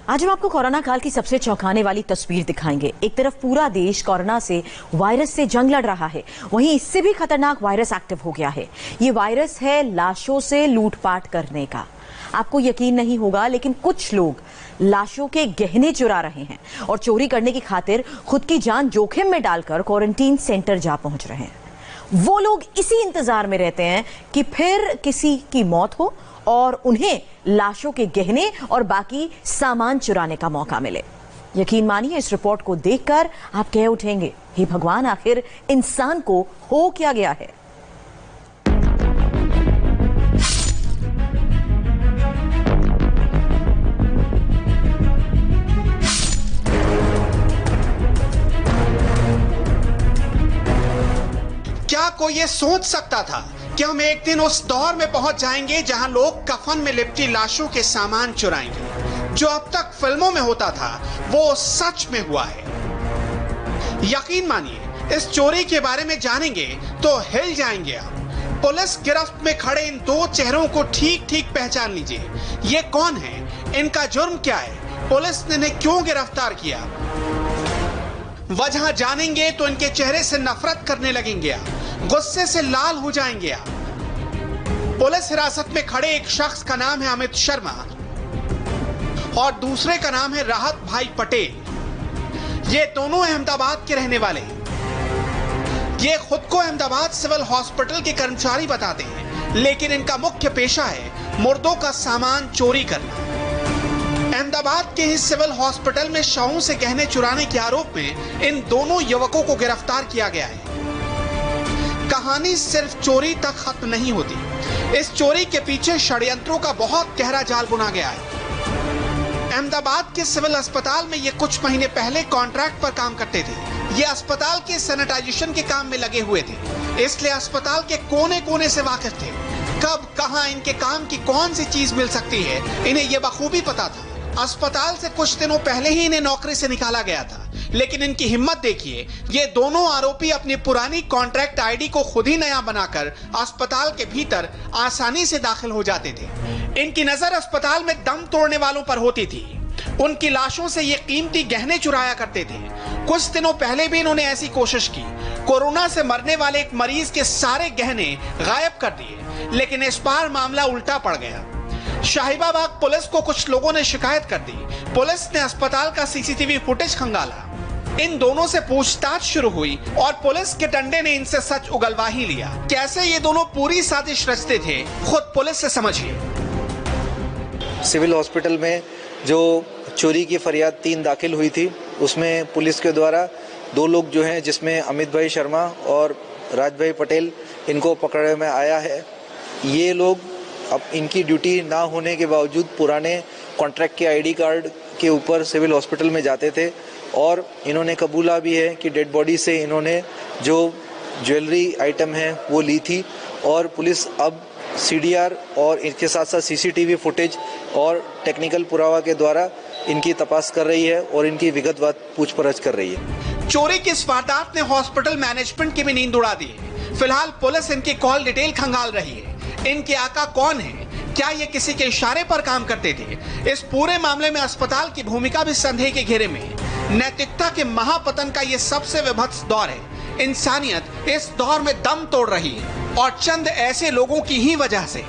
आज हम आपको कोरोना काल की सबसे चौंकाने वाली तस्वीर दिखाएंगे। एक तरफ पूरा देश कोरोना से वायरस से जंग लड़ रहा है, वहीं इससे भी खतरनाक वायरस एक्टिव हो गया है। ये वायरस है लाशों से लूटपाट करने का। आपको यकीन नहीं होगा, लेकिन कुछ लोग लाशों के गहने चुरा रहे हैं और चोरी करने की खातिर खुद की जान जोखिम में डालकर क्वारंटीन सेंटर जा पहुंच रहे हैं। वो लोग इसी इंतजार में रहते हैं कि फिर किसी की मौत हो और उन्हें लाशों के गहने और बाकी सामान चुराने का मौका मिले। यकीन मानिए, इस रिपोर्ट को देखकर आप कह उठेंगे, हे भगवान, आखिर इंसान को हो क्या गया है। क्या कोई ये सोच सकता था कि हम एक दिन उस दौर में पहुंच जाएंगे जहां लोग कफन में लिपटी लाशों के सामान चुराएंगे? जो अब तक फिल्मों में होता था वो सच में हुआ है। यकीन मानिए, इस चोरी के बारे में जानेंगे तो हिल जाएंगे आप। पुलिस गिरफ्त में खड़े इन दो चेहरों को ठीक ठीक पहचान लीजिए। ये कौन है, इनका जुर्म क्या है, पुलिस ने इन्हें क्यों गिरफ्तार किया? वजह जानेंगे तो इनके चेहरे से नफरत करने लगेंगे आप, गुस्से से लाल हो जाएंगे आप। पुलिस हिरासत में खड़े एक शख्स का नाम है अमित शर्मा और दूसरे का नाम है राहत भाई पटेल। ये दोनों अहमदाबाद के रहने वाले हैं। ये खुद को अहमदाबाद सिविल हॉस्पिटल के कर्मचारी बताते हैं, लेकिन इनका मुख्य पेशा है मुर्दों का सामान चोरी करना। अहमदाबाद के ही सिविल हॉस्पिटल में शवों से गहने चुराने के आरोप में इन दोनों युवकों को गिरफ्तार किया गया है। कहानी सिर्फ चोरी तक खत्म नहीं होती। इस चोरी के पीछे षड्यंत्रों का बहुत गहरा जाल बुना गया है। अहमदाबाद के सिविल अस्पताल में ये कुछ महीने पहले कॉन्ट्रैक्ट पर काम करते थे। ये अस्पताल के सैनिटाइजेशन के काम में लगे हुए थे, इसलिए अस्पताल के कोने कोने से वाकिफ थे। कब कहां इनके काम की कौन सी चीज मिल सकती है, इन्हें यह बखूबी पता था। अस्पताल से कुछ दिनों पहले ही इन्हें नौकरी से निकाला गया था, लेकिन इनकी हिम्मत देखिए। ये दोनों आरोपी अपनी पुरानी कॉन्ट्रैक्ट आईडी को खुद ही नया बनाकर अस्पताल के भीतर आसानी से दाखिल हो जाते थे। इनकी नजर अस्पताल में दम तोड़ने वालों पर होती थी। उनकी लाशों से ये कीमती गहने चुराया करते थे। कुछ दिनों पहले भी इन्होंने ऐसी कोशिश की। कोरोना से मरने वाले एक मरीज के सारे गहने गायब कर दिए, लेकिन इस बार मामला उल्टा पड़ गया। शाहीबाबाग पुलिस को कुछ लोगों ने शिकायत कर दी। पुलिस ने अस्पताल का सीसीटीवी फुटेज खंगाला। इन दोनों से पूछताछ शुरू हुई और पुलिस के डंडे ने इनसे सच उगलवा ही लिया। कैसे ये दोनों पूरी साजिश रचते थे, खुद पुलिस से समझिए। सिविल हॉस्पिटल में जो चोरी की फरियाद 3 दाखिल हुई थी, उसमें पुलिस के द्वारा 2 लोग जो हैं, जिसमें अमित भाई शर्मा और राज भाई पटेल, इनको पकड़ने में आया है। ये लोग अब इनकी ड्यूटी ना होने के बावजूद पुराने कॉन्ट्रैक्ट के आईडी कार्ड के ऊपर सिविल हॉस्पिटल में जाते थे और इन्होंने कबूला भी है कि डेड बॉडी से इन्होंने जो ज्वेलरी आइटम है वो ली थी। और पुलिस अब सीडीआर और इसके साथ साथ सीसीटीवी फुटेज और टेक्निकल पुरावा के द्वारा इनकी तपास कर रही है और इनकी विगतवार पूछपरछ कर रही है। चोरी की इस वारदात ने हॉस्पिटल मैनेजमेंट की भी नींद उड़ा दी है। फिलहाल पुलिस इनकी कॉल डिटेल खंगाल रही है। इनके आका कौन है, क्या ये किसी के इशारे पर काम करते थे? इस पूरे मामले में अस्पताल की भूमिका भी संदेह के घेरे में है। नैतिकता के महापतन का ये सबसे विभत्स दौर है। इंसानियत इस दौर में दम तोड़ रही है और चंद ऐसे लोगों की ही वजह से।